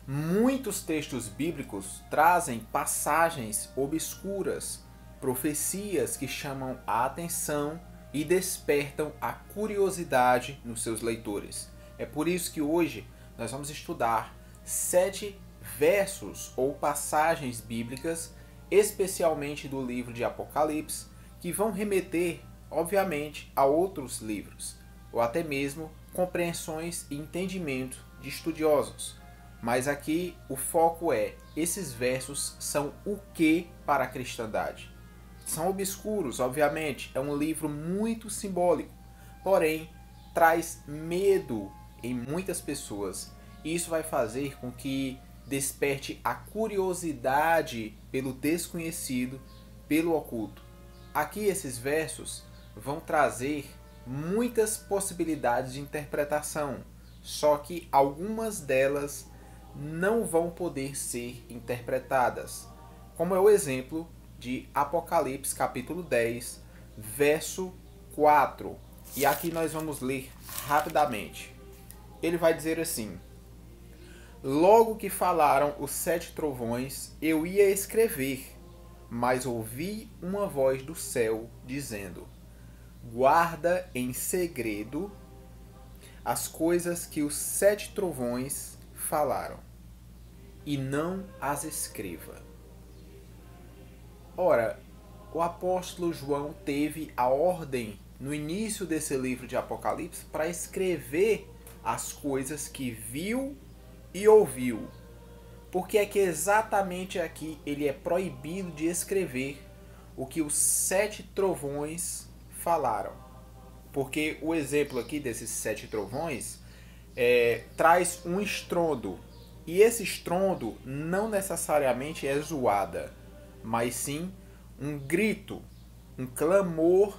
Muitos textos bíblicos trazem passagens obscuras, profecias que chamam a atenção e despertam a curiosidade nos seus leitores. É por isso que hoje nós vamos estudar 7 versos ou passagens bíblicas, especialmente do livro de Apocalipse, que vão remeter, obviamente, a outros livros, ou até mesmo compreensões e entendimento de estudiosos. Mas aqui o foco é: esses versos são o que para a cristandade? São obscuros, obviamente, é um livro muito simbólico, porém traz medo em muitas pessoas. Isso vai fazer com que desperte a curiosidade pelo desconhecido, pelo oculto. Aqui esses versos vão trazer muitas possibilidades de interpretação, só que algumas delas não vão poder ser interpretadas, como é o exemplo de Apocalipse capítulo 10, verso 4. E aqui nós vamos ler rapidamente. Ele vai dizer assim: Logo que falaram os 7 trovões, eu ia escrever, mas ouvi uma voz do céu dizendo: Guarda em segredo as coisas que os 7 trovões falaram, e não as escreva. Ora, o apóstolo João teve a ordem no início desse livro de Apocalipse para escrever as coisas que viu e ouviu. Porque é que exatamente aqui ele é proibido de escrever o que os 7 trovões falaram. Porque o exemplo aqui desses 7 trovões traz um estrondo. E esse estrondo não necessariamente é zoada, mas sim um grito, um clamor,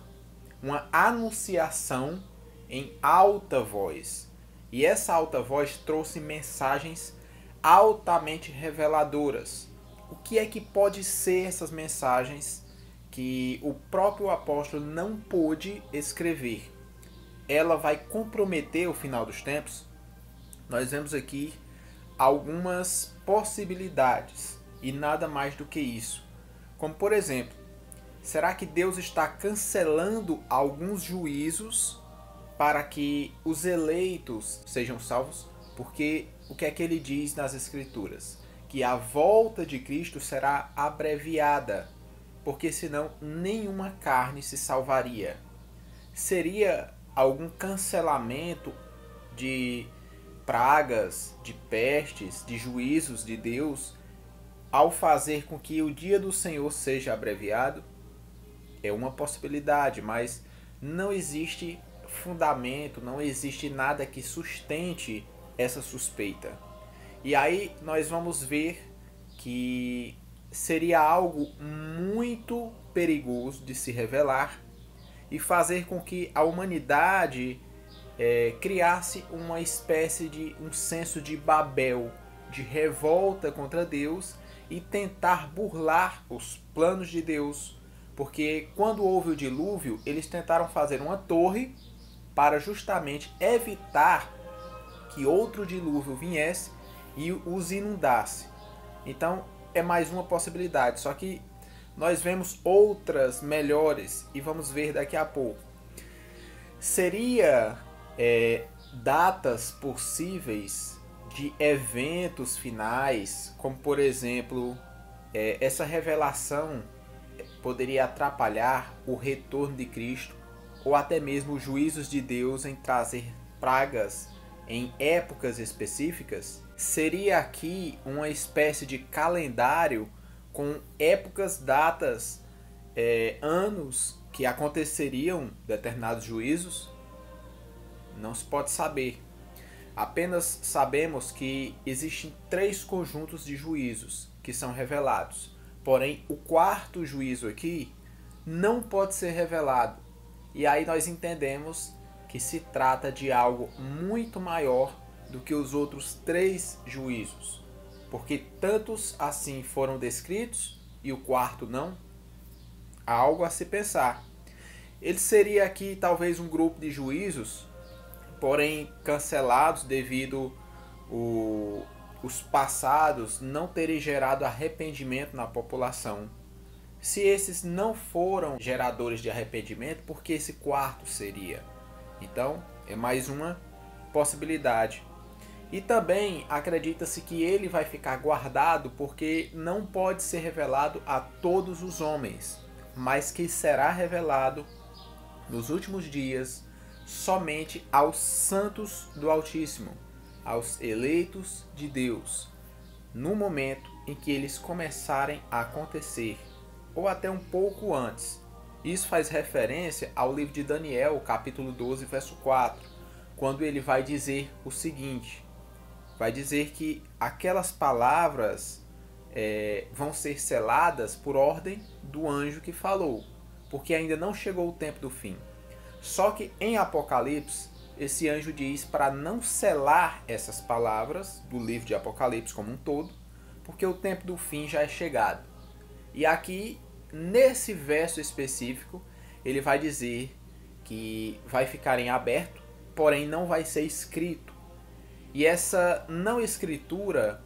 uma anunciação em alta voz. E essa alta voz trouxe mensagens altamente reveladoras. O que é que pode ser essas mensagens que o próprio apóstolo não pôde escrever? Ela vai comprometer o final dos tempos? Nós vemos aqui algumas possibilidades e nada mais do que isso. Como por exemplo, será que Deus está cancelando alguns juízos para que os eleitos sejam salvos? Porque o que é que ele diz nas Escrituras? Que a volta de Cristo será abreviada, porque senão nenhuma carne se salvaria. Seria algum cancelamento de pragas, de pestes, de juízos de Deus ao fazer com que o dia do Senhor seja abreviado? É uma possibilidade, mas não existe fundamento, não existe nada que sustente essa suspeita. E aí nós vamos ver que seria algo muito perigoso de se revelar e fazer com que a humanidade criasse uma espécie de um senso de Babel, de revolta contra Deus e tentar burlar os planos de Deus. Porque quando houve o dilúvio, eles tentaram fazer uma torre para justamente evitar que outro dilúvio viesse e os inundasse. Então é mais uma possibilidade, só que nós vemos outras melhores e vamos ver daqui a pouco. Seria datas possíveis de eventos finais, como por exemplo, essa revelação poderia atrapalhar o retorno de Cristo, ou até mesmo os juízos de Deus em trazer pragas em épocas específicas? Seria aqui uma espécie de calendário com épocas, datas, anos que aconteceriam determinados juízos? Não se pode saber. Apenas sabemos que existem 3 conjuntos de juízos que são revelados. Porém, o 4º juízo aqui não pode ser revelado. E aí nós entendemos que se trata de algo muito maior do que os outros 3 juízos. Porque tantos assim foram descritos e o 4º não? Há algo a se pensar. Ele seria aqui talvez um grupo de juízos, porém cancelados devido o os passados não terem gerado arrependimento na população. Se esses não foram geradores de arrependimento, por que esse quarto seria? Então, é mais uma possibilidade. E também acredita-se que ele vai ficar guardado porque não pode ser revelado a todos os homens, mas que será revelado nos últimos dias somente aos santos do Altíssimo, aos eleitos de Deus, no momento em que eles começarem a acontecer, ou até um pouco antes. Isso faz referência ao livro de Daniel, capítulo 12, verso 4, quando ele vai dizer o seguinte: vai dizer que aquelas palavras vão ser seladas por ordem do anjo que falou, porque ainda não chegou o tempo do fim. Só que em Apocalipse, esse anjo diz para não selar essas palavras do livro de Apocalipse como um todo, porque o tempo do fim já é chegado. E aqui, nesse verso específico, ele vai dizer que vai ficar em aberto, porém não vai ser escrito. E essa não escritura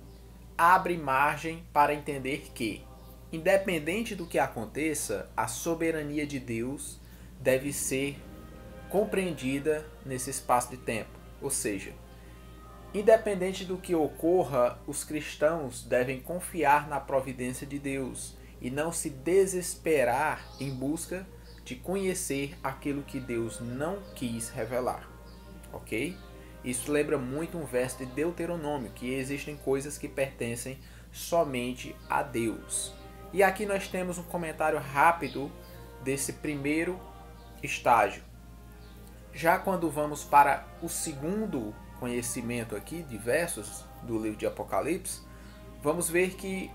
abre margem para entender que, independente do que aconteça, a soberania de Deus deve ser compreendida nesse espaço de tempo. Ou seja, independente do que ocorra, os cristãos devem confiar na providência de Deus e não se desesperar em busca de conhecer aquilo que Deus não quis revelar. Ok? Isso lembra muito um verso de Deuteronômio, que existem coisas que pertencem somente a Deus. E aqui nós temos um comentário rápido desse primeiro estágio. Já quando vamos para o segundo conhecimento aqui de versos do livro de Apocalipse, vamos ver que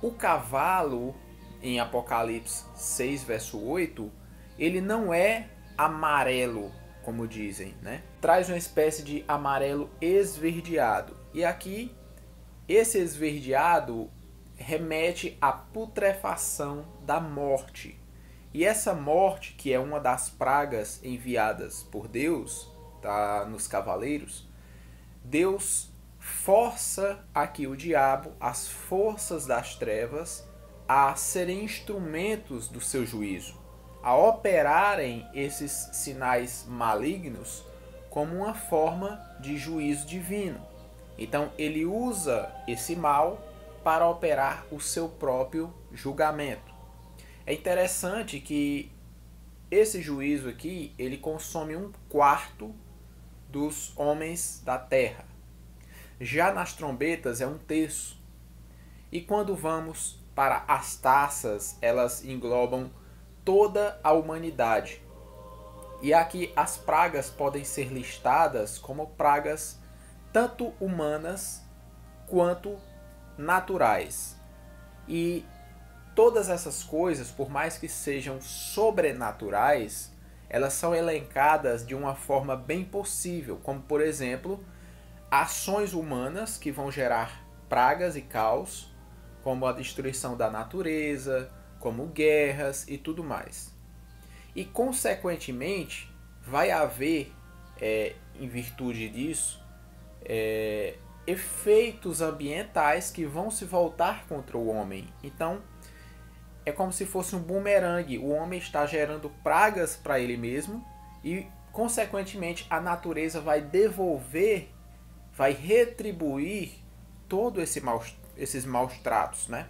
o cavalo em Apocalipse 6, verso 8, ele não é amarelo, como dizem, né? Traz uma espécie de amarelo esverdeado. E aqui, esse esverdeado remete à putrefação da morte. E essa morte, que é uma das pragas enviadas por Deus, tá, nos cavaleiros, Deus força aqui o diabo, as forças das trevas, a serem instrumentos do seu juízo, a operarem esses sinais malignos como uma forma de juízo divino. Então ele usa esse mal para operar o seu próprio julgamento. É interessante que esse juízo aqui, ele consome 1/4 dos homens da terra. Já nas trombetas é 1/3. E quando vamos para as taças, elas englobam toda a humanidade. E aqui as pragas podem ser listadas como pragas tanto humanas quanto naturais. E todas essas coisas, por mais que sejam sobrenaturais, elas são elencadas de uma forma bem possível, como por exemplo, ações humanas que vão gerar pragas e caos, como a destruição da natureza, como guerras e tudo mais. E consequentemente vai haver, em virtude disso, efeitos ambientais que vão se voltar contra o homem. Então é como se fosse um bumerangue. O homem está gerando pragas para ele mesmo e, consequentemente, a natureza vai devolver, vai retribuir todo esses maus tratos, né?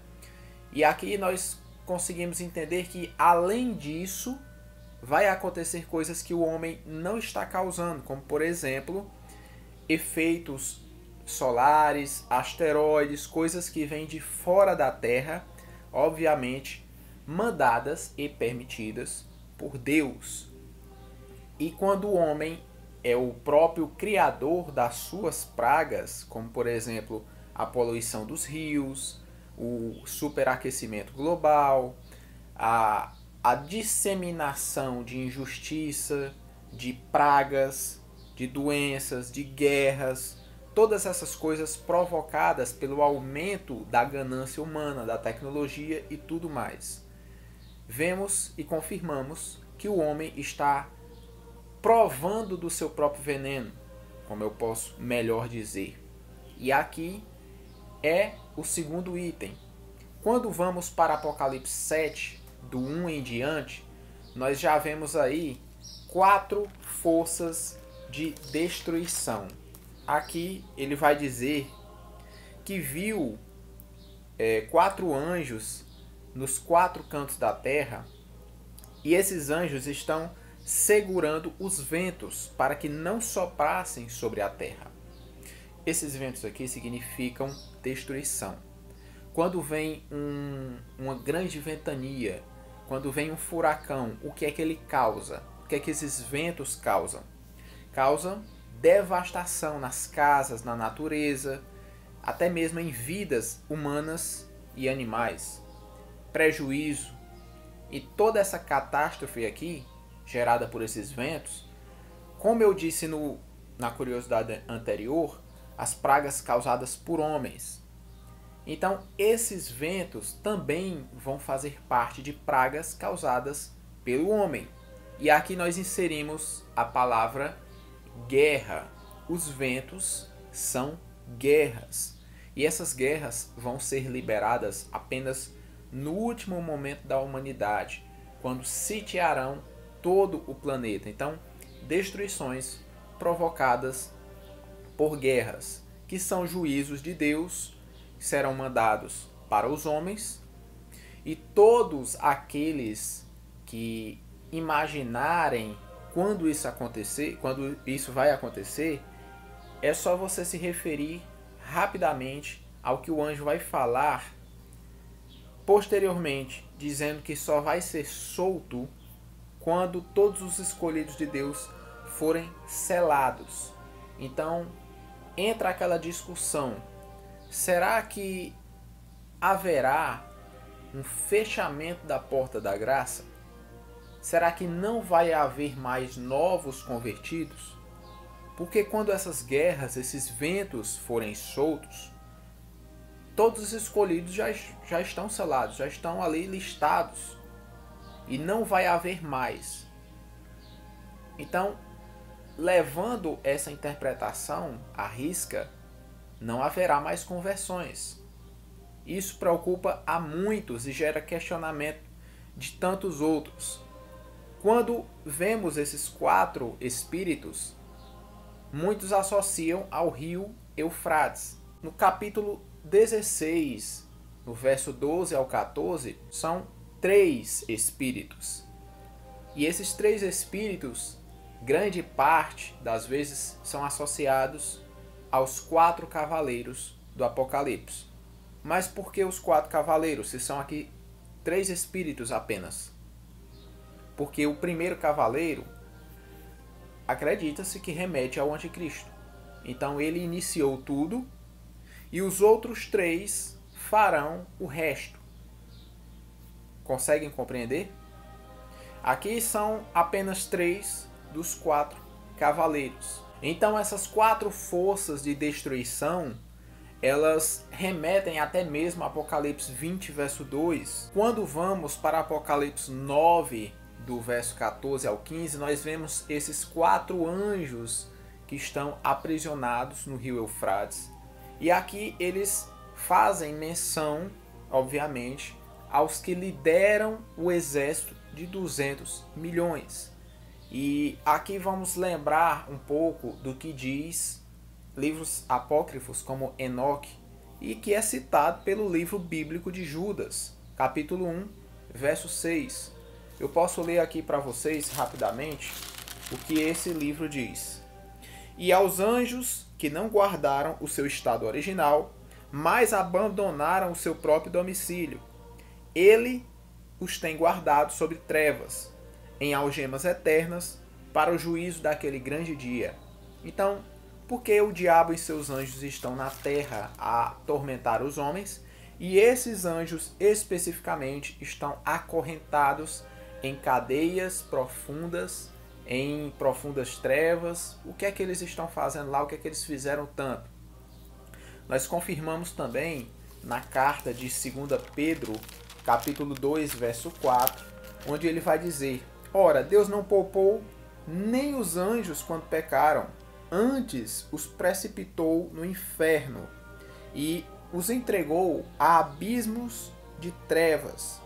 E aqui nós conseguimos entender que, além disso, vai acontecer coisas que o homem não está causando, como, por exemplo, efeitos solares, asteroides, coisas que vêm de fora da Terra, obviamente mandadas e permitidas por Deus. E quando o homem é o próprio criador das suas pragas, como por exemplo a poluição dos rios, o superaquecimento global, a disseminação de injustiça, de pragas, de doenças, de guerras, todas essas coisas provocadas pelo aumento da ganância humana, da tecnologia e tudo mais. Vemos e confirmamos que o homem está provando do seu próprio veneno, como eu posso melhor dizer. E aqui é o segundo item. Quando vamos para Apocalipse 7, do 1 em diante, nós já vemos aí 4 forças de destruição. Aqui ele vai dizer que viu 4 anjos nos 4 cantos da terra, e esses anjos estão segurando os ventos para que não soprassem sobre a terra. Esses ventos aqui significam destruição. Quando vem uma grande ventania, quando vem um furacão, o que é que ele causa? O que é que esses ventos causam? Causam devastação nas casas, na natureza, até mesmo em vidas humanas e animais. Prejuízo. E toda essa catástrofe aqui, gerada por esses ventos, como eu disse na curiosidade anterior, as pragas causadas por homens. Então, esses ventos também vão fazer parte de pragas causadas pelo homem. E aqui nós inserimos a palavra guerra. Os ventos são guerras. E essas guerras vão ser liberadas apenas no último momento da humanidade, quando sitiarão todo o planeta. Então, destruições provocadas por guerras, que são juízos de Deus, que serão mandados para os homens, e todos aqueles que imaginarem quando isso vai acontecer, é só você se referir rapidamente ao que o anjo vai falar posteriormente, dizendo que só vai ser solto quando todos os escolhidos de Deus forem selados. Então, entra aquela discussão: será que haverá um fechamento da porta da graça? Será que não vai haver mais novos convertidos? Porque quando essas guerras, esses ventos forem soltos, todos os escolhidos já estão selados, já estão ali listados. E não vai haver mais. Então, levando essa interpretação à risca, não haverá mais conversões. Isso preocupa a muitos e gera questionamento de tantos outros. Quando vemos esses 4 espíritos, muitos associam ao rio Eufrates. No capítulo 16, no verso 12 ao 14, são 3 espíritos. E esses 3 espíritos, grande parte das vezes, são associados aos 4 cavaleiros do Apocalipse. Mas por que os 4 cavaleiros, se são aqui 3 espíritos apenas? Porque o primeiro cavaleiro, acredita-se que remete ao anticristo. Então ele iniciou tudo e os outros 3 farão o resto. Conseguem compreender? Aqui são apenas 3 dos 4 cavaleiros. Então essas 4 forças de destruição, elas remetem até mesmo a Apocalipse 20, verso 2. Quando vamos para Apocalipse 9, do verso 14 ao 15, nós vemos esses 4 anjos que estão aprisionados no rio Eufrates. E aqui eles fazem menção, obviamente, aos que lideram o exército de 200 milhões. E aqui vamos lembrar um pouco do que diz livros apócrifos como Enoque, e que é citado pelo livro bíblico de Judas, capítulo 1, verso 6. Eu posso ler aqui para vocês rapidamente o que esse livro diz. E aos anjos que não guardaram o seu estado original, mas abandonaram o seu próprio domicílio, ele os tem guardados sobre trevas, em algemas eternas, para o juízo daquele grande dia. Então, por que o diabo e seus anjos estão na terra a atormentar os homens, e esses anjos especificamente estão acorrentados em cadeias profundas, em profundas trevas? O que é que eles estão fazendo lá? O que é que eles fizeram tanto? Nós confirmamos também na carta de 2 Pedro, capítulo 2, verso 4, onde ele vai dizer: ora, Deus não poupou nem os anjos quando pecaram, antes os precipitou no inferno. E os entregou a abismos de trevas,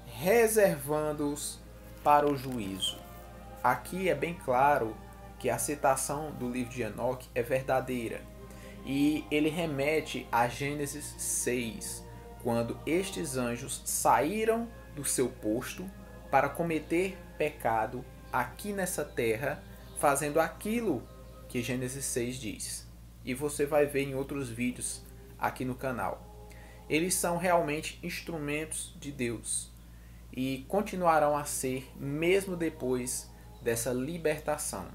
reservando-os para o juízo. Aqui é bem claro que a citação do livro de Enoque é verdadeira. E ele remete a Gênesis 6, quando estes anjos saíram do seu posto para cometer pecado aqui nessa terra, fazendo aquilo que Gênesis 6 diz. E você vai ver em outros vídeos aqui no canal. Eles são realmente instrumentos de Deus e continuarão a ser mesmo depois dessa libertação.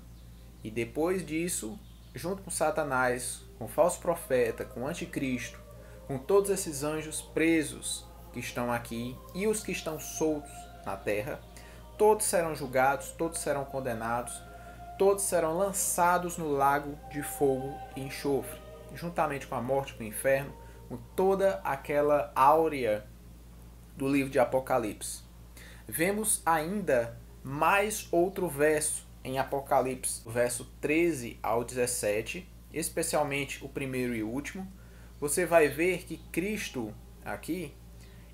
E depois disso, junto com Satanás, com o falso profeta, com o anticristo, com todos esses anjos presos que estão aqui e os que estão soltos na terra, todos serão julgados, todos serão condenados, todos serão lançados no lago de fogo e enxofre, juntamente com a morte, com o inferno, com toda aquela áurea do livro de Apocalipse. Vemos ainda mais outro verso em Apocalipse, verso 13 ao 17, especialmente o primeiro e último. Você vai ver que Cristo aqui,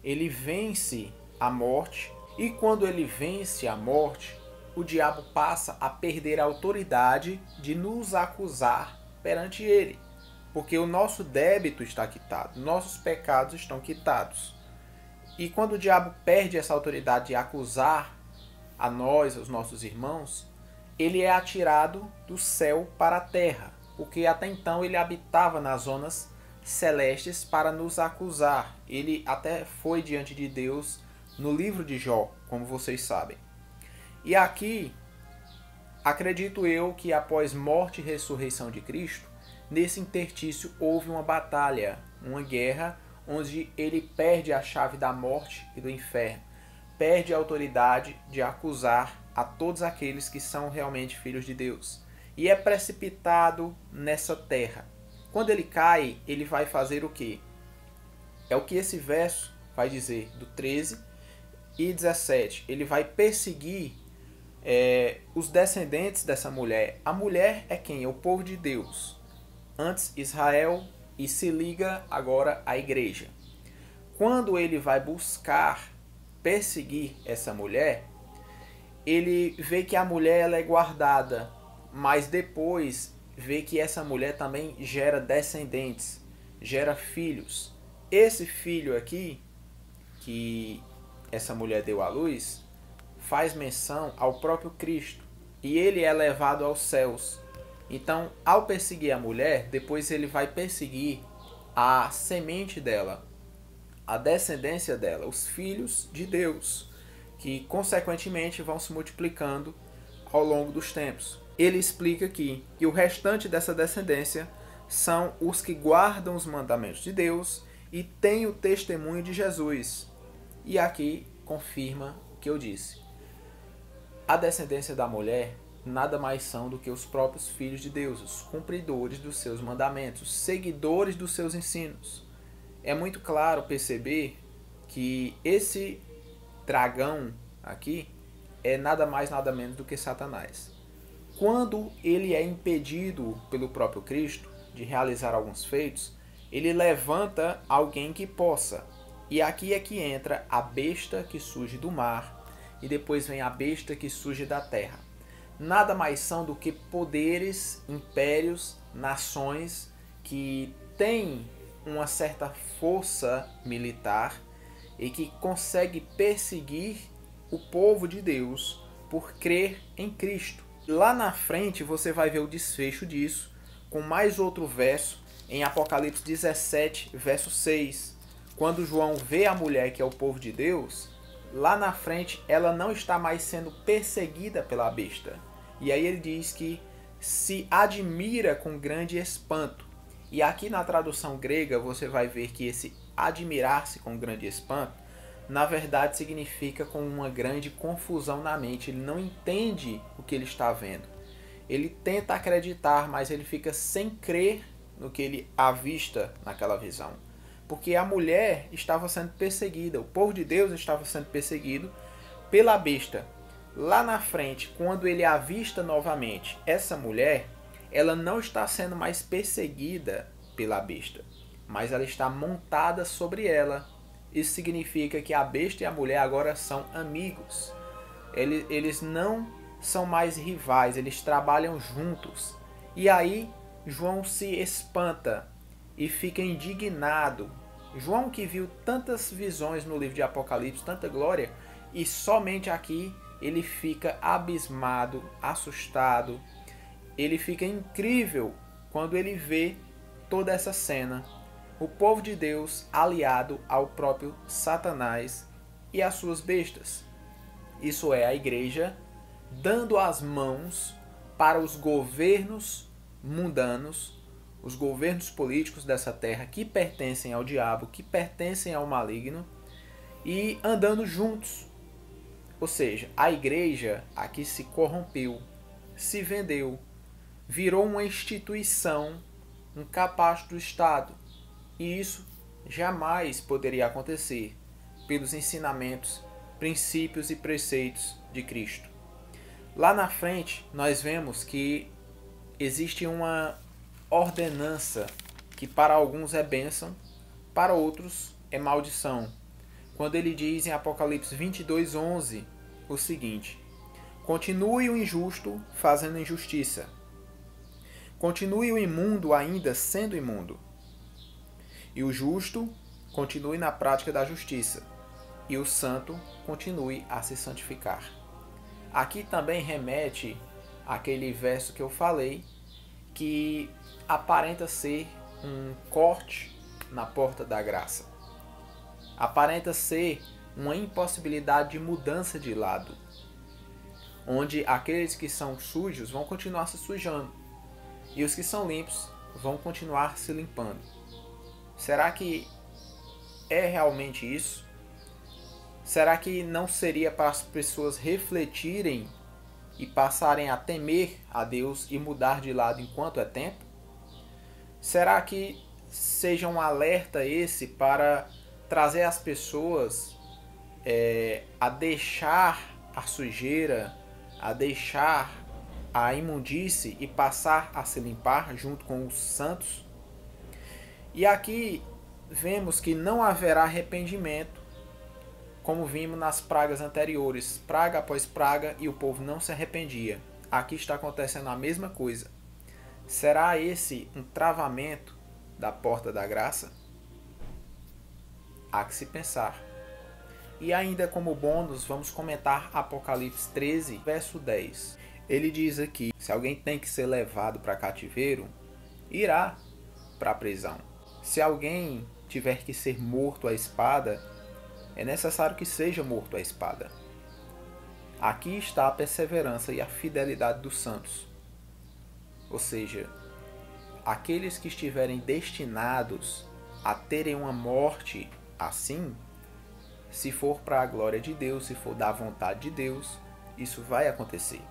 ele vence a morte, e quando ele vence a morte, o diabo passa a perder a autoridade de nos acusar perante ele, porque o nosso débito está quitado, nossos pecados estão quitados. E quando o diabo perde essa autoridade de acusar a nós, os nossos irmãos, ele é atirado do céu para a terra, porque até então ele habitava nas zonas celestes para nos acusar. Ele até foi diante de Deus no livro de Jó, como vocês sabem. E aqui, acredito eu que após morte e ressurreição de Cristo, nesse interstício houve uma batalha, uma guerra, onde ele perde a chave da morte e do inferno, perde a autoridade de acusar a todos aqueles que são realmente filhos de Deus, e é precipitado nessa terra. Quando ele cai, ele vai fazer o quê? É o que esse verso vai dizer, do 13 e 17. Ele vai perseguir os descendentes dessa mulher. A mulher é quem? É o povo de Deus. Antes Israel, e se liga agora à igreja. Quando ele vai buscar perseguir essa mulher, ele vê que a mulher ela é guardada, mas depois vê que essa mulher também gera descendentes, gera filhos. Esse filho aqui, que essa mulher deu à luz, faz menção ao próprio Cristo, e ele é levado aos céus. Então, ao perseguir a mulher, depois ele vai perseguir a semente dela, a descendência dela, os filhos de Deus, que consequentemente vão se multiplicando ao longo dos tempos. Ele explica aqui que o restante dessa descendência são os que guardam os mandamentos de Deus e têm o testemunho de Jesus. E aqui confirma o que eu disse. A descendência da mulher nada mais são do que os próprios filhos de Deus, os cumpridores dos seus mandamentos, seguidores dos seus ensinos. É muito claro perceber que esse dragão aqui é nada mais nada menos do que Satanás. Quando ele é impedido pelo próprio Cristo de realizar alguns feitos, ele levanta alguém que possa. E aqui é que entra a besta que surge do mar, e depois vem a besta que surge da terra. Nada mais são do que poderes, impérios, nações que têm uma certa força militar e que consegue perseguir o povo de Deus por crer em Cristo. Lá na frente você vai ver o desfecho disso com mais outro verso em Apocalipse 17, verso 6. Quando João vê a mulher que é o povo de Deus, lá na frente ela não está mais sendo perseguida pela besta. E aí ele diz que se admira com grande espanto. E aqui na tradução grega você vai ver que esse admirar-se com grande espanto, na verdade significa com uma grande confusão na mente. Ele não entende o que ele está vendo. Ele tenta acreditar, mas ele fica sem crer no que ele avista naquela visão. Porque a mulher estava sendo perseguida, o povo de Deus estava sendo perseguido pela besta. Lá na frente, quando ele avista novamente essa mulher, ela não está sendo mais perseguida pela besta. mas ela está montada sobre ela. Isso significa que a besta e a mulher agora são amigos. Eles não são mais rivais, eles trabalham juntos. E aí João se espanta e fica indignado. João, que viu tantas visões no livro de Apocalipse, tanta glória, e somente aqui ele fica abismado, assustado. Ele fica incrível quando ele vê toda essa cena. O povo de Deus aliado ao próprio Satanás e às suas bestas. Isso é, a igreja dando as mãos para os governos mundanos, os governos políticos dessa terra que pertencem ao diabo, que pertencem ao maligno, e andando juntos. Ou seja, a igreja aqui se corrompeu, se vendeu, virou uma instituição, um capacho do Estado. E isso jamais poderia acontecer pelos ensinamentos, princípios e preceitos de Cristo. Lá na frente, nós vemos que existe uma ordenança que para alguns é bênção, para outros é maldição. Quando ele diz em Apocalipse 22:11 o seguinte: continue o injusto fazendo injustiça, continue o imundo ainda sendo imundo, e o justo continue na prática da justiça, e o santo continue a se santificar. Aqui também remete àquele verso que eu falei, que aparenta ser um corte na porta da graça. Aparenta ser uma impossibilidade de mudança de lado, onde aqueles que são sujos vão continuar se sujando e os que são limpos vão continuar se limpando. Será que é realmente isso? Será que não seria para as pessoas refletirem e passarem a temer a Deus e mudar de lado enquanto é tempo? Será que seja um alerta esse para trazer as pessoas a deixar a sujeira, a deixar a imundície e passar a se limpar junto com os santos? E aqui vemos que não haverá arrependimento, como vimos nas pragas anteriores, praga após praga, e o povo não se arrependia. Aqui está acontecendo a mesma coisa. Será esse um travamento da porta da graça? Há que se pensar. E ainda como bônus, vamos comentar Apocalipse 13, verso 10. Ele diz aqui: se alguém tem que ser levado para cativeiro, irá para a prisão. Se alguém tiver que ser morto à espada, é necessário que seja morto à espada. Aqui está a perseverança e a fidelidade dos santos. Ou seja, aqueles que estiverem destinados a terem uma morte assim, se for para a glória de Deus, se for da vontade de Deus, isso vai acontecer.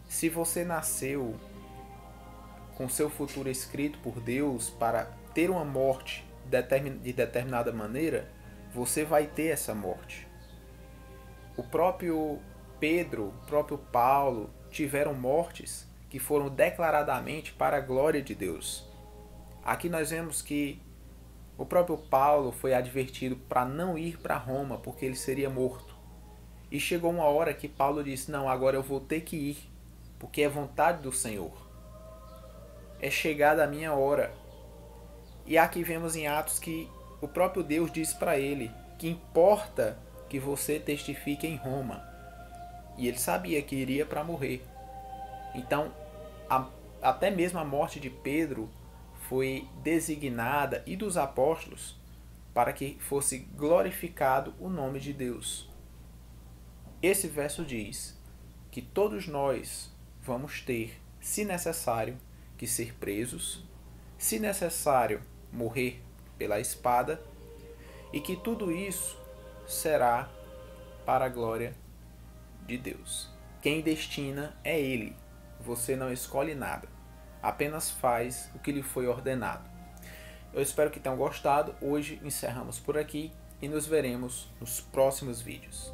Se você nasceu com seu futuro escrito por Deus para ter uma morte de determinada maneira, você vai ter essa morte. O próprio Pedro, o próprio Paulo tiveram mortes que foram declaradamente para a glória de Deus. Aqui nós vemos que o próprio Paulo foi advertido para não ir para Roma, porque ele seria morto. E chegou uma hora que Paulo disse: não, agora eu vou ter que ir, porque é vontade do Senhor. É chegada a minha hora. E aqui vemos em Atos que o próprio Deus diz para ele que importa que você testifique em Roma. E ele sabia que iria para morrer. Então, até mesmo a morte de Pedro foi designada, e dos apóstolos, para que fosse glorificado o nome de Deus. Esse verso diz que todos nós vamos ter, se necessário, que ser presos, se necessário, morrer pela espada, e que tudo isso será para a glória de Deus. Quem destina é Ele. Você não escolhe nada, apenas faz o que lhe foi ordenado. Eu espero que tenham gostado. Hoje encerramos por aqui e nos veremos nos próximos vídeos.